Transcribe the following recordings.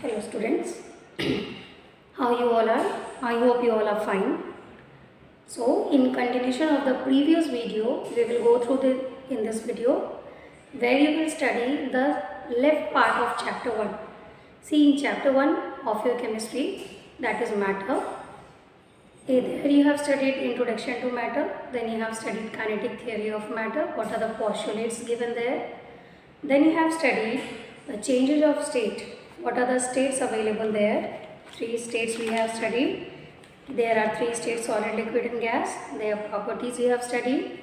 Hello students, how you all are? I hope you all are fine. So in continuation of the previous video, we will go through in this video where you will study the left part of chapter 1. See, in chapter 1 of your chemistry, that is matter. There you have studied introduction to matter, then you have studied kinetic theory of matter, what are the postulates given there. Then you have studied the changes of state, what are the states available there. 3 states we have studied. There are 3 states, solid, liquid and gas. Their properties we have studied.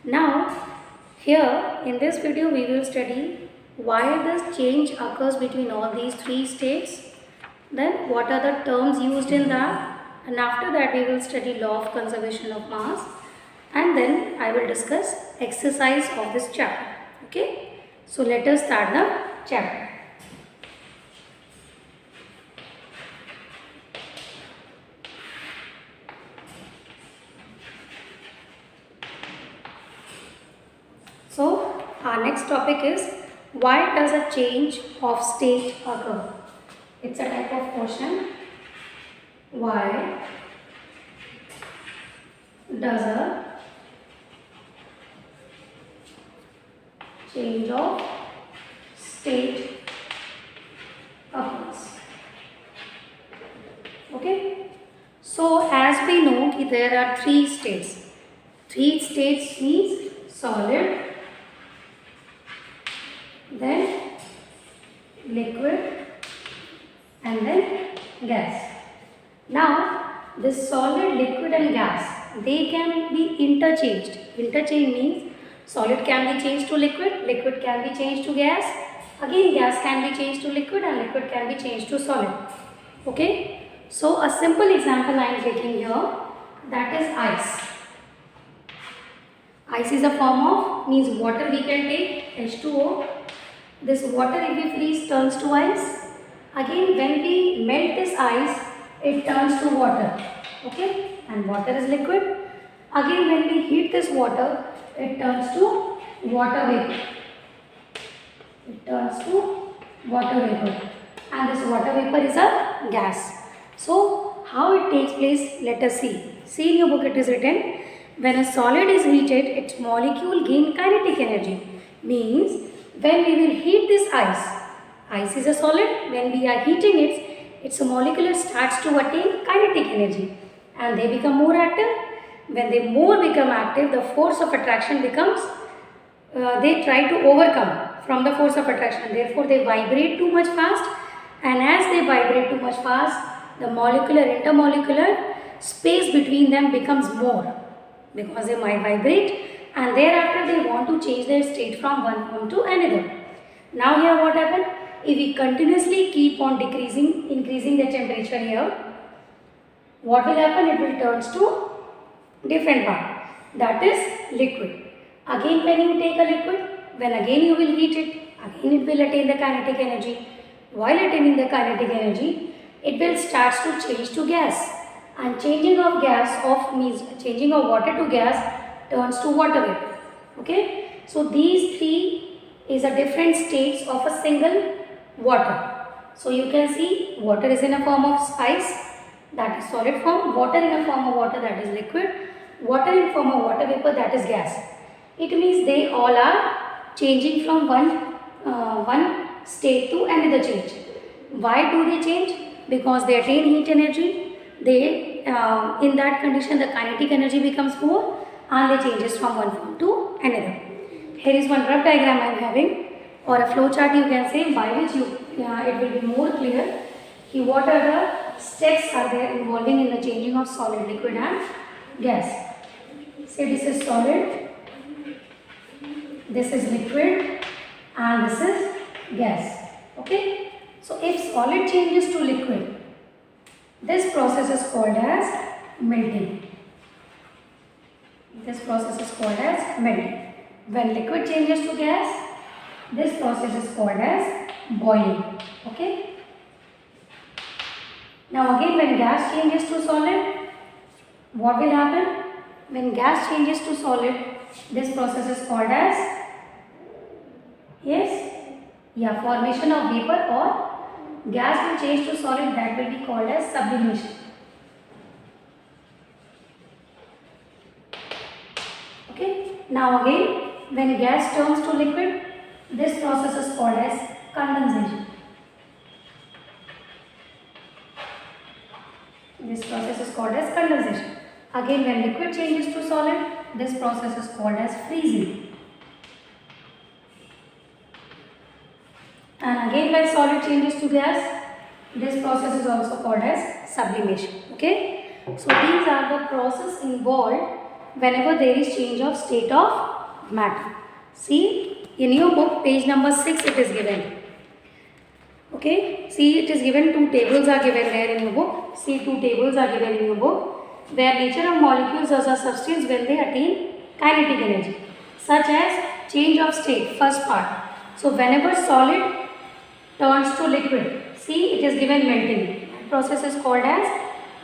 Now here in this video we will study why this change occurs between all these 3 states. Then what are the terms used in that. And after that we will study law of conservation of mass, and then I will discuss exercise of this chapter. Okay, so let us start the chapter. So our next topic is, why does a change of state occur? It's a type of question. Why does a change of state occurs? Okay. So as we know that there are 3 states. 3 states means solid, then liquid and then gas. Now this solid, liquid and gas, they can be interchanged. Interchange means solid can be changed to liquid, liquid can be changed to gas, again gas can be changed to liquid and liquid can be changed to solid. Okay, so a simple example I am taking here, that is ice. Ice is a form of, means water we can take, H2O. This water if we freeze turns to ice. Again when we melt this ice, it turns to water. Okay, and water is liquid. Again when we heat this water, it turns to water vapor. It turns to water vapor, and this water vapor is a gas. So how it takes place, let us see. See in your book it is written, when a solid is heated, its molecule gain kinetic energy. Means when we will heat this ice, ice is a solid, when we are heating it, its molecule starts to attain kinetic energy and they become more active. When they more become active, the force of attraction becomes, they try to overcome from the force of attraction. Therefore, they vibrate too much fast, and as they vibrate too much fast, the molecular, intermolecular space between them becomes more because they might vibrate, and thereafter they want to change their state from one form to another. Now here what happened? If we continuously keep on increasing the temperature here, what will happen? It will turn to different part, that is liquid. Again when you take a liquid, when again you will heat it, again it will attain the kinetic energy. While attaining the kinetic energy, it will start to change to gas, and changing of gas means changing of water to gas turns to water vapor. Okay, so these 3 is a different states of a single water. So you can see water is in a form of ice, that is solid form, water in a form of water, that is liquid, water in form of water vapor, that is gas. It means they all are changing from one state to another change. Why do they change? Because they attain heat energy. They in that condition the kinetic energy becomes more and they changes from one form to another. Here is one rough diagram I am having, or a flow chart you can say, by which it will be more clear what are the steps are there involving in the changing of solid, liquid and gas. Say this is solid, this is liquid and this is gas. Okay, so if solid changes to liquid, this process is called as melting. This process is called as melting. When liquid changes to gas, this process is called as boiling. Okay. Now again when gas changes to solid, what will happen? When gas changes to solid, this process is called as, yes, Yeah, formation of vapor or gas will change to solid, that will be called as sublimation. Okay. Now again, when gas turns to liquid, this process is called as condensation. This process is called as condensation. Again, when liquid changes to solid, this process is called as freezing. And again, when solid changes to gas, this process is also called as sublimation. Okay. So these are the processes involved whenever there is change of state of matter. See, in your book, page number 6, it is given. Okay, see, it is given, 2 tables are given there in your book. See, 2 tables are given in your book, where nature of molecules as a substance when they attain kinetic energy, such as change of state, first part. So whenever solid turns to liquid, see, it is given melting. That process is called as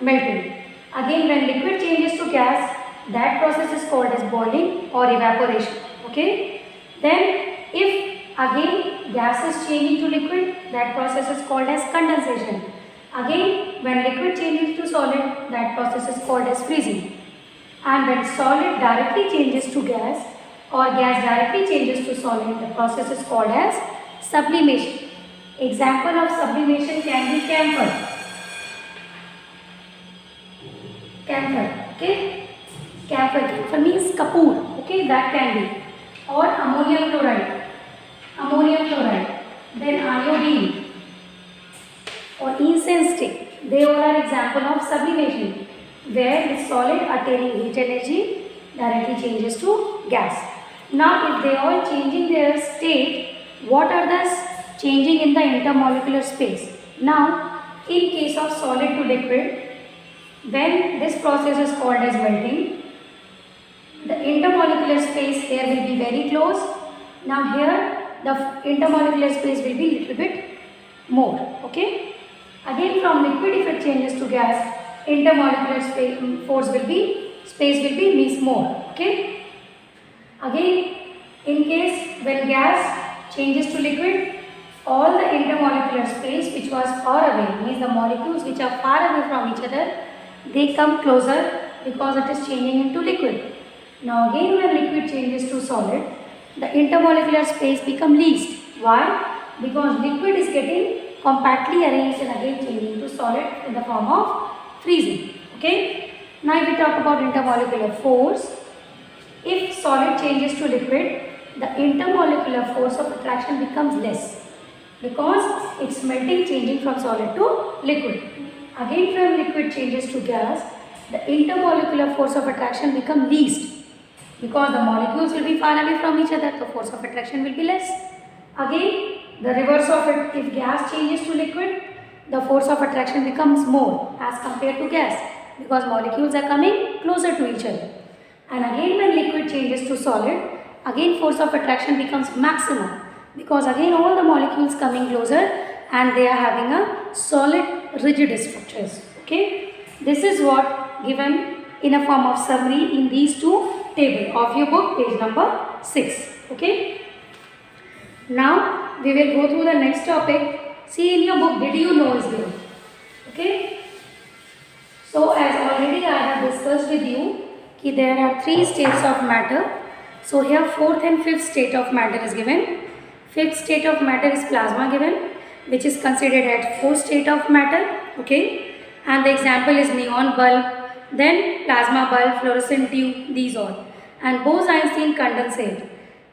melting. Again, when liquid changes to gas, that process is called as boiling or evaporation. Okay. Then if again gas is changing to liquid, that process is called as condensation. Again, when liquid changes to solid, that process is called as freezing. And when solid directly changes to gas or gas directly changes to solid, the process is called as sublimation. Example of sublimation can be camphor. Camphor, okay? Camphor means kapoor, okay? That can be. Or ammonium chloride, then iodine or incense stick. They all are example of sublimation, where the solid attaining heat energy directly changes to gas. Now if they all changing their state, what are thus changing in the intermolecular space? Now in case of solid to liquid, when this process is called as melting, the intermolecular space here will be very close. Now here the intermolecular space will be little bit more. Okay. Again, from liquid, if it changes to gas, intermolecular space will be means more. Okay. Again, in case when gas changes to liquid, all the intermolecular space which was far away, means the molecules which are far away from each other, they come closer because it is changing into liquid. Now again, when liquid changes to solid, the intermolecular space become least. Why? Because liquid is getting compactly arranged and again changing to solid in the form of freezing. Okay. Now if we talk about intermolecular force, if solid changes to liquid, the intermolecular force of attraction becomes less because it's melting, changing from solid to liquid. Again, from liquid changes to gas, the intermolecular force of attraction becomes least because the molecules will be far away from each other, the force of attraction will be less. Again, the reverse of it, if gas changes to liquid, the force of attraction becomes more as compared to gas because molecules are coming closer to each other. And again, when liquid changes to solid, again force of attraction becomes maximum because again all the molecules coming closer and they are having a solid rigid structures. Okay, this is what given in a form of summary in these 2 tables of your book, page number 6. Okay, now we will go through the next topic. See, in your book, did you know is given. Okay, so as already I have discussed with you कि there are 3 states of matter. So here 4th and 5th state of matter is given. 5th state of matter is plasma given, which is considered as 4th state of matter. Okay, and the example is neon bulb, then plasma bulb, fluorescent tube, these all, and Bose-Einstein condensate.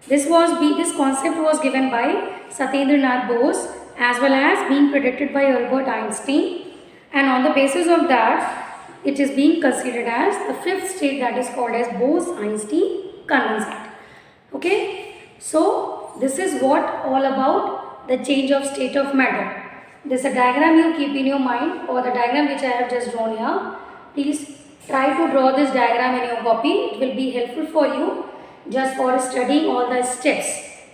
This concept was given by Satyendra Nath Bose as well as being predicted by Albert Einstein, and on the basis of that it is being considered as the 5th state, that is called as Bose-Einstein condensate. Okay, so this is what all about the change of state of matter. This is a diagram you keep in your mind, or the diagram which I have just drawn here. Please try to draw this diagram in your copy. It will be helpful for you just for studying all the steps.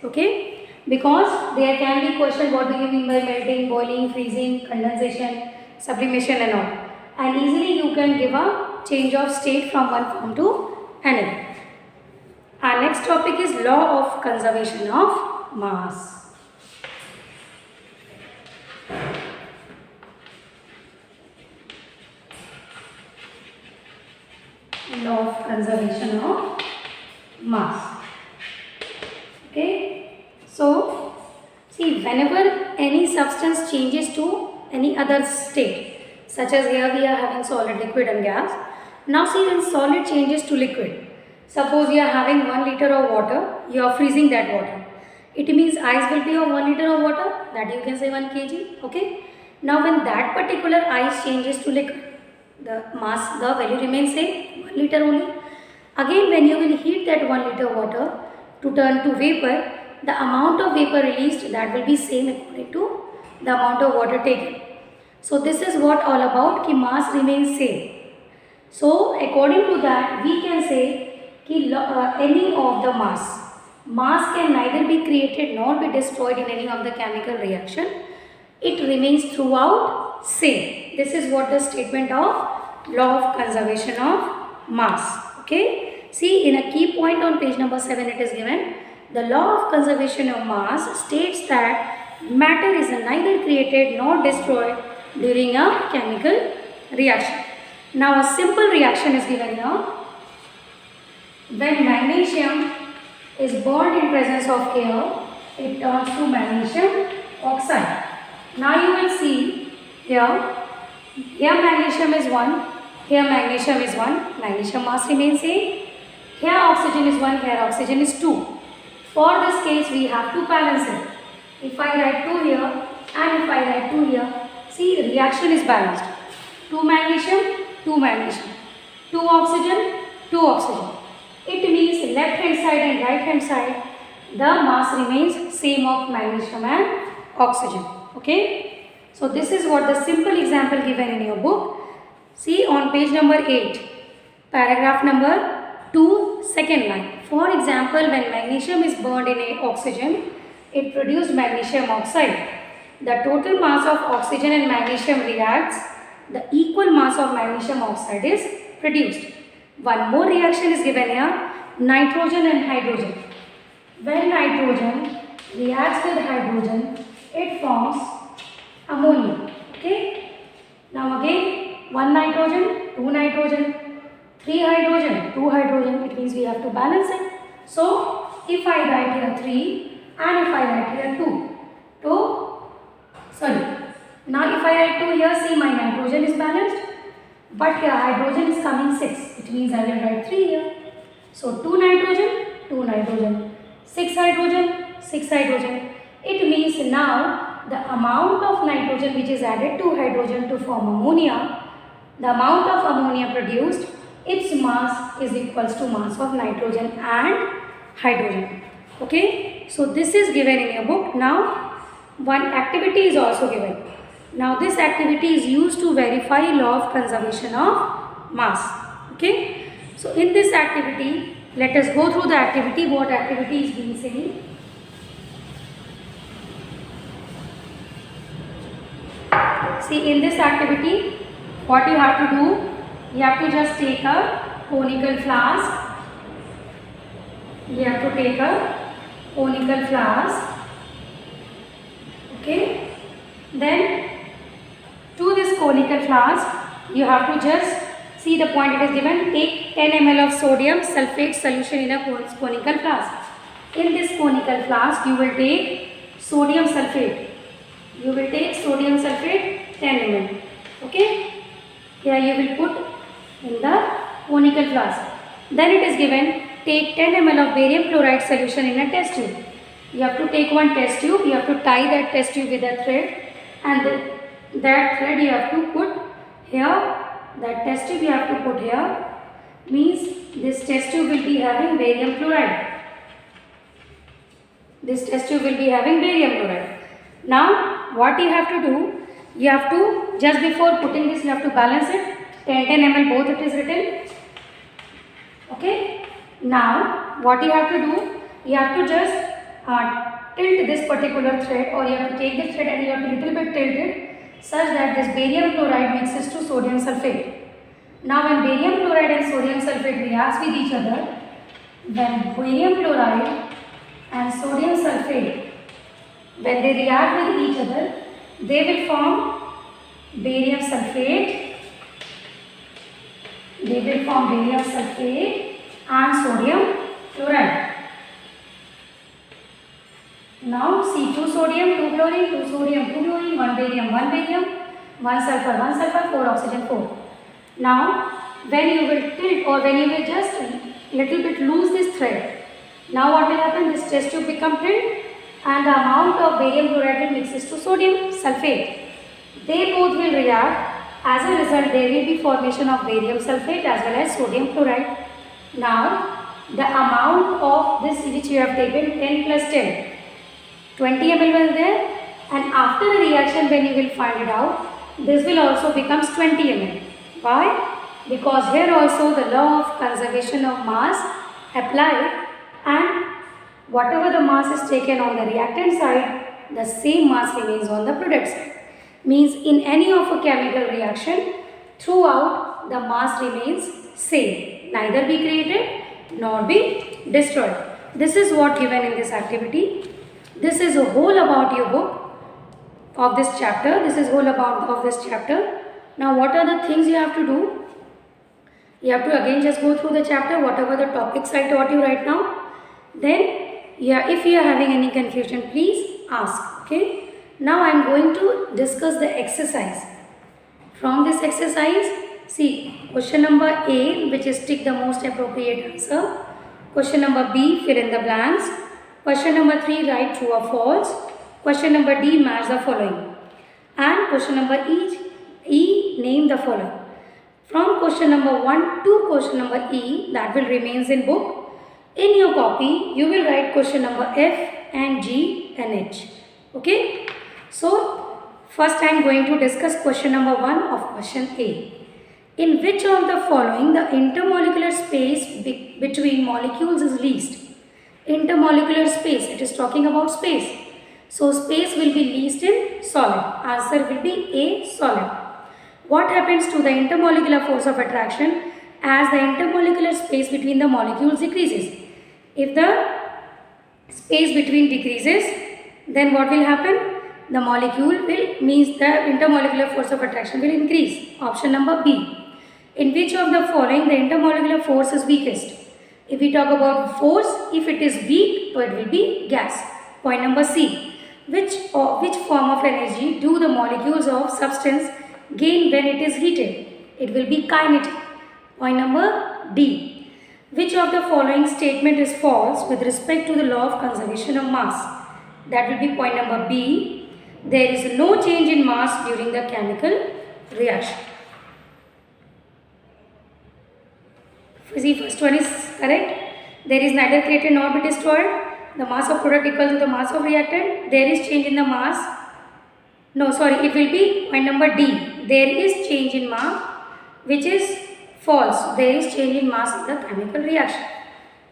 Okay, because there can be question, what do you mean by melting, boiling, freezing, condensation, sublimation and all, and easily you can give a change of state from one form to another. Our next topic is law of conservation of mass. law of conservation of mass. Okay, so see, whenever any substance changes to any other state, such as here we are having solid, liquid and gas. Now see, when solid changes to liquid, suppose you are having 1 liter of water, you are freezing that water. It means ice will be of 1 liter of water, that you can say 1 kg. Okay. Now when that particular ice changes to liquid, the mass, the value remains same, 1 liter only. Again, when you will heat that 1 liter water to turn to vapor, the amount of vapor released, that will be same according to the amount of water taken. So this is what all about कि mass remains same. So according to that, we can say कि any of the mass can neither be created nor be destroyed in any of the chemical reaction. It remains throughout same. This is what the statement of law of conservation of mass. Okay. See, in a key point on page number 7 it is given. The law of conservation of mass states that matter is neither created nor destroyed during a chemical reaction. Now a simple reaction is given here. When magnesium is burned in presence of air, it turns to magnesium oxide. Now you will see here magnesium is 1, here magnesium is 1, magnesium mass remains same. Here oxygen is 1, here oxygen is 2. For this case we have to balance it. If I write 2 here and if I write 2 here, see, reaction is balanced. 2 magnesium, 2 magnesium, 2 oxygen, 2 oxygen. It means left hand side and right hand side, the mass remains same of magnesium and oxygen. Okay. So this is what the simple example given in your book. See on page number 8, paragraph number 2, second line. For example, when magnesium is burned in oxygen, it produced magnesium oxide. The total mass of oxygen and magnesium reacts, the equal mass of magnesium oxide is produced. One more reaction is given here, nitrogen and hydrogen. When nitrogen reacts with hydrogen, it forms ammonia. Okay. Now again, 1 nitrogen, 2 nitrogen, 3 hydrogen, 2 hydrogen. It means we have to balance it. So if I write here 3 and if I write here 2, now if I write 2 here, see, my nitrogen is balanced, but here hydrogen is coming 6. It means I will write 3 here. So 2 nitrogen, 2 nitrogen, 6 hydrogen, 6 hydrogen. It means now the amount of nitrogen which is added to hydrogen to form ammonia, the amount of ammonia produced, its mass is equals to mass of nitrogen and hydrogen. Okay. So this is given in your book. Now one activity is also given. Now this activity is used to verify law of conservation of mass. Okay. So in this activity, let us go through the activity. What activity is being said? See, in this activity, what you have to do, you have to just take a conical flask. You have to take a conical flask. Okay. Then to this conical flask, you have to just see the point it is given. Take 10 ml of sodium sulfate solution in a conical flask. In this conical flask, you will take sodium sulfate. You will take sodium sulfate 10 ml. Okay. Here you will put in the conical flask. Then it is given, take 10 ml of barium chloride solution in a test tube. You have to take one test tube, you have to tie that test tube with a thread, and that thread you have to put here, that test tube you have to put here, means this test tube will be having barium chloride. This test tube will be having barium chloride. Now what you have to do, you have to, just before putting this, you have to balance it, 10 ml both it is written. Okay. Now what you have to do, you have to just tilt this particular thread, or you have to take this thread and you have to little bit tilt it such that this barium chloride mixes to sodium sulfate. Now when barium chloride and sodium sulfate reacts with each other, when barium chloride and sodium sulfate, when they react with each other, they will form barium sulfate They will form barium sulfate and sodium chloride. Now see, 2 sodium, 2 chlorine, 2 sodium, 2 chlorine, 1 barium, 1 sulfur, 4 oxygen, 4. Now when you will tilt or when you will just little bit loose this thread, now what will happen? This test tube become filled and the amount of barium chloride will mixes to sodium sulfate. They both will react. As a result, there will be formation of barium sulfate as well as sodium chloride. Now the amount of this which you have taken 10 plus 10, 20 ml will there, and after the reaction when you will find it out, this will also becomes 20 ml. Why? Because here also the law of conservation of mass applied, and whatever the mass is taken on the reactant side, the same mass remains on the product side. Means in any of a chemical reaction, throughout the mass remains same, neither be created nor be destroyed. This is what given in this activity. This is a whole about your book of this chapter. This is whole about of this chapter. Now what are the things you have to do? You have to again just go through the chapter, whatever the topics I taught you right now. Then if you are having any confusion, please ask. Okay. Now I am going to discuss the exercise. From this exercise, see question number A, which is tick the most appropriate answer. Question number B, fill in the blanks. Question number 3, write true or false. Question number D, match the following. And question number E, name the following. From question number 1 to question number E, that will remains in book. In your copy, you will write question number F and G and H. Okay. So, first I am going to discuss question number 1 of question A. In which of the following the intermolecular space between molecules is least? Intermolecular space, it is talking about space. So, space will be least in solid. Answer will be A, solid. What happens to the intermolecular force of attraction as the intermolecular space between the molecules decreases? If the space between decreases, then what will happen? The molecule will, means the intermolecular force of attraction will increase. Option number B. In which of the following the intermolecular force is weakest? If we talk about force, if it is weak, so it will be gas. Point number C. Which form of energy do the molecules of substance gain when it is heated? It will be kinetic. Point number D. Which of the following statement is false with respect to the law of conservation of mass? That will be point number B. There is no change in mass during the chemical reaction. See, first one is correct. There is neither created nor be destroyed. The mass of product equal to the mass of reactant. There is change in the mass. No, sorry, it will be point number D. There is change in mass, which is false. There is change in mass in the chemical reaction.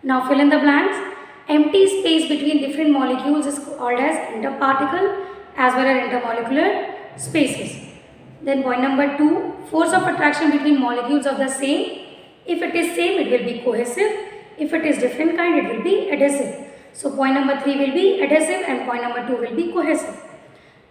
Now fill in the blanks. Empty space between different molecules is called as interparticle as well as intermolecular spaces. Then point number 2, force of attraction between molecules of the same. If it is same, it will be cohesive. If it is different kind, it will be adhesive. So point number 3 will be adhesive and point number 2 will be cohesive.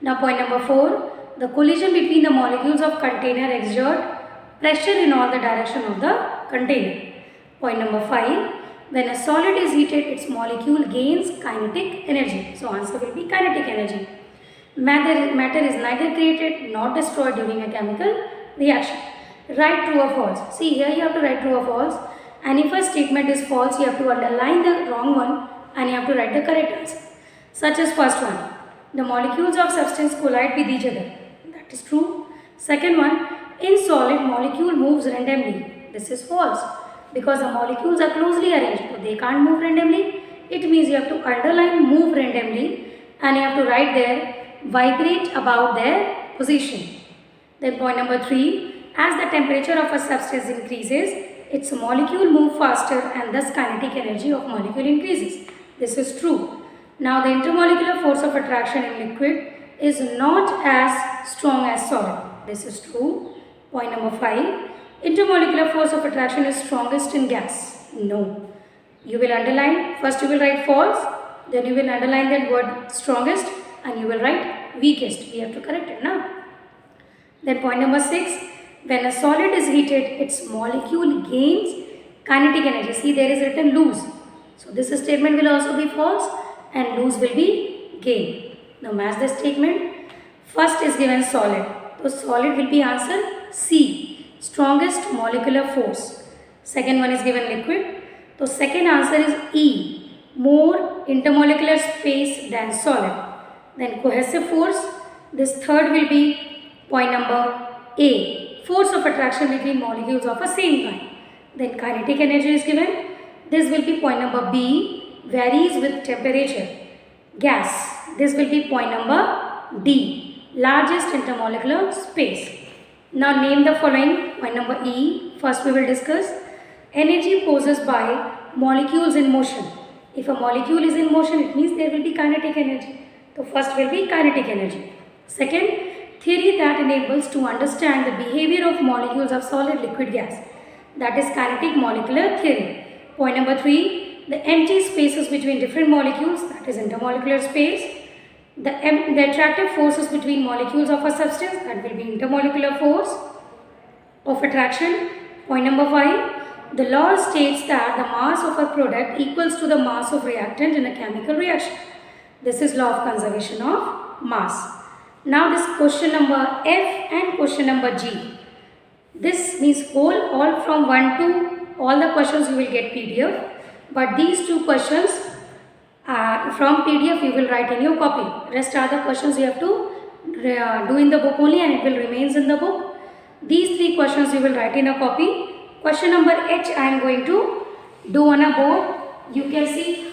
Now point number 4, the collision between the molecules of container exert pressure in all the direction of the container. Point number 5, when a solid is heated, its molecule gains kinetic energy. So answer will be kinetic energy. Matter is neither created nor destroyed during a chemical reaction. Write true or false. See, here you have to write true or false, and if a statement is false, you have to underline the wrong one and you have to write the correct answer. Such as first one, the molecules of substance collide with each other. That is true. Second one, in solid, molecule moves randomly. This is false because the molecules are closely arranged, so they can't move randomly. It means you have to underline move randomly and you have to write there vibrate about their position. Then point number 3, as the temperature of a substance increases, its molecule move faster and thus kinetic energy of molecule increases. This is true. Now the intermolecular force of attraction in liquid is not as strong as solid. This is true. Point number 5, intermolecular force of attraction is strongest in gas. No. You will underline, first you will write false, then you will underline that word strongest and you will write weakest. We have to correct it now. Then point number 6, when a solid is heated, its molecule gains kinetic energy. See, there is written lose. So this statement will also be false and lose will be gain. Now match the statement. First is given solid. So solid will be answer C, strongest molecular force. Second one is given liquid. So second answer is E, more intermolecular space than solid. Then cohesive force. This third will be point number A, force of attraction between molecules of a same kind. Then kinetic energy is given. This will be point number B, varies with temperature. Gas. This will be point number D, largest intermolecular space. Now name the following. Point number E. First we will discuss energy possessed by molecules in motion. If a molecule is in motion, it means there will be kinetic energy. So first will be kinetic energy. Second, theory that enables to understand the behavior of molecules of solid, liquid, gas. That is kinetic molecular theory. Point number 3, the empty spaces between different molecules, that is intermolecular space. The attractive forces between molecules of a substance, that will be intermolecular force of attraction. Point number 5, the law states that the mass of a product equals to the mass of reactant in a chemical reaction. This is law of conservation of mass. Now this question number F and question number G. This means all from 1 to all the questions you will get PDF. But these two questions from PDF you will write in your copy. Rest are the questions you have to do in the book only and it will remains in the book. These 3 questions you will write in a copy. Question number H I am going to do on a board. You can see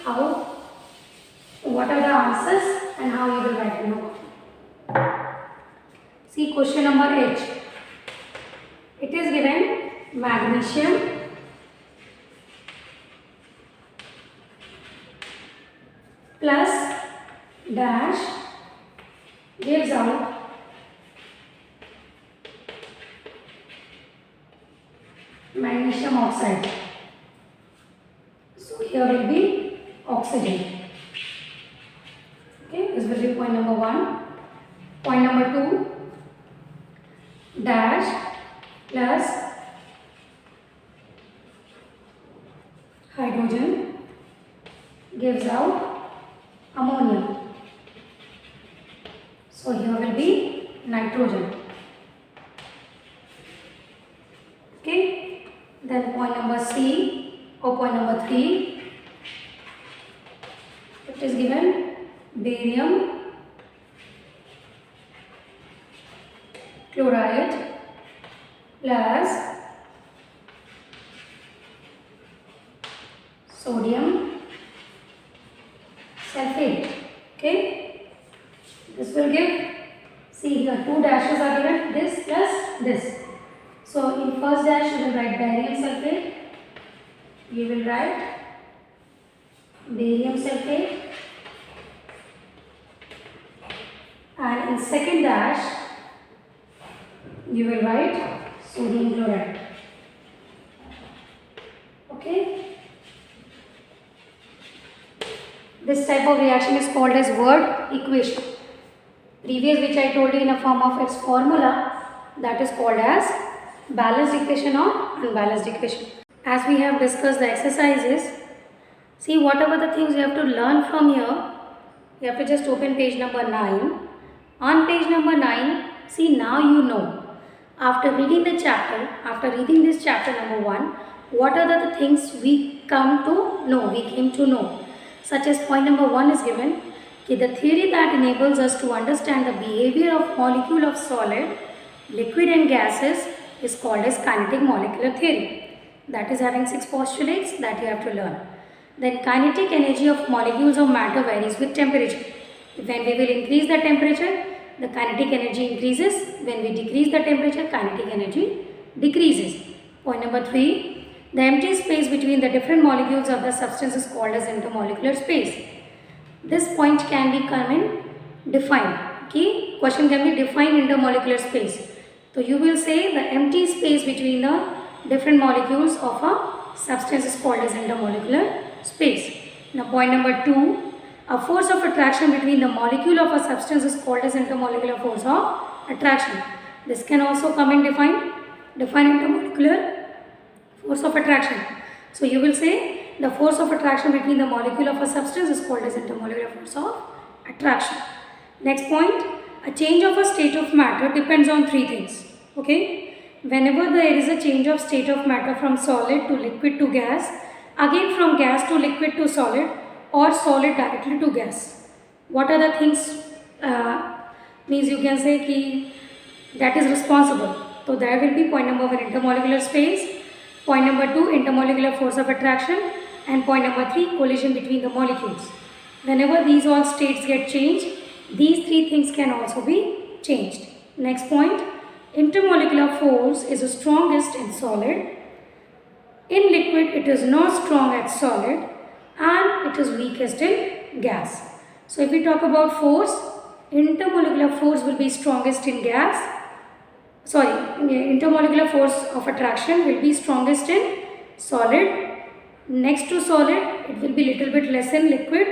what are the answers and how you will write in a copy. See question number H. It is given magnesium plus dash gives out magnesium oxide. So here will be oxygen. Okay, this will be point number 1. Point number 2, dash plus hydrogen gives out ammonia. So here will be nitrogen. Okay, then point number C or point number 3, it is given barium chloride plus sodium sulfate. Okay, this will give, see here 2 dashes are given, this plus this. So in first dash you will write barium sulfate, you will write barium sulfate, and in second dash you will write sodium chloride. Okay, this type of reaction is called as word equation. Previous which I told you in a form of its formula, that is called as balanced equation or unbalanced equation. As we have discussed the exercises, see whatever the things you have to learn from here, you have to just open page number 9. On page number 9, see now you know. After reading the chapter, after reading this chapter number 1, what are the things we came to know. Such as point number 1 is given, the theory that enables us to understand the behavior of molecule of solid, liquid and gases is called as kinetic molecular theory. That is having 6 postulates that you have to learn. Then kinetic energy of molecules of matter varies with temperature. When we will increase the temperature, the kinetic energy increases. When we decrease the temperature, kinetic energy decreases. Point number 3, the empty space between the different molecules of the substance is called as intermolecular space. This point can be defined. Okay, question can be defined intermolecular space. So you will say the empty space between the different molecules of a substance is called as intermolecular space. Now point number 2, a force of attraction between the molecule of a substance is called as intermolecular force of attraction. This can also come and define. Define intermolecular force of attraction. So you will say the force of attraction between the molecule of a substance is called as intermolecular force of attraction. Next point, a change of a state of matter depends on three things. Okay, whenever there is a change of state of matter from solid to liquid to gas, again from gas to liquid to solid, or solid directly to gas, what are the things means you can say ki that is responsible? So there will be point number 1 intermolecular space, point number 2 intermolecular force of attraction, and point number 3 collision between the molecules. Whenever these all states get changed, these three things can also be changed. Next point, intermolecular force is strongest in solid. In liquid it is not strong at solid, and it is weakest in gas. So if we talk about force, intermolecular force will be strongest in gas. Intermolecular force of attraction will be strongest in solid. Next to solid, it will be little bit less in liquid,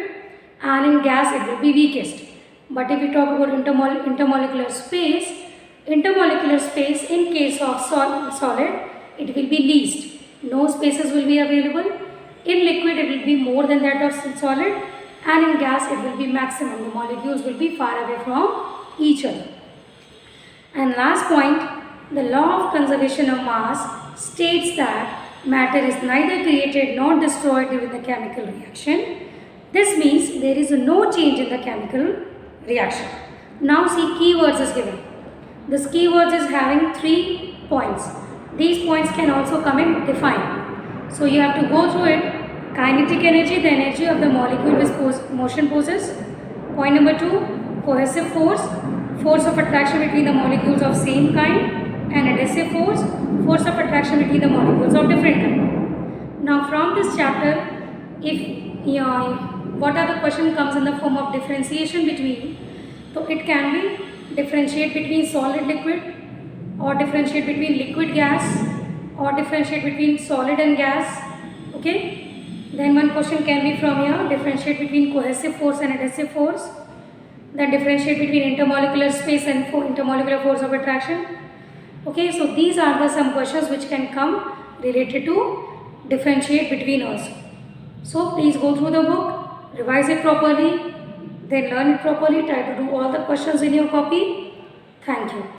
and in gas it will be weakest. But if we talk about intermolecular space in case of solid, it will be least. No spaces will be available. In liquid it will be more than that of solid, and in gas it will be maximum. The molecules will be far away from each other. And last point, the law of conservation of mass states that matter is neither created nor destroyed during the chemical reaction. This means there is no change in the chemical reaction. Now see, keywords is given. This keywords is having 3 points. These points can also come in define. So you have to go through it. Kinetic energy, the energy of the molecule which motion possesses. Point number 2, cohesive force, force of attraction between the molecules of same kind, and adhesive force, force of attraction between the molecules of different kind. Now from this chapter, what are the question comes in the form of differentiation between, so it can be differentiate between solid liquid, or differentiate between liquid gas, or differentiate between solid and gas. Okay, then one question can be from here, differentiate between cohesive force and adhesive force, then differentiate between intermolecular space and intermolecular force of attraction. Okay, so these are the some questions which can come related to differentiate between also. So please go through the book, revise it properly, then learn it properly, try to do all the questions in your copy. Thank you.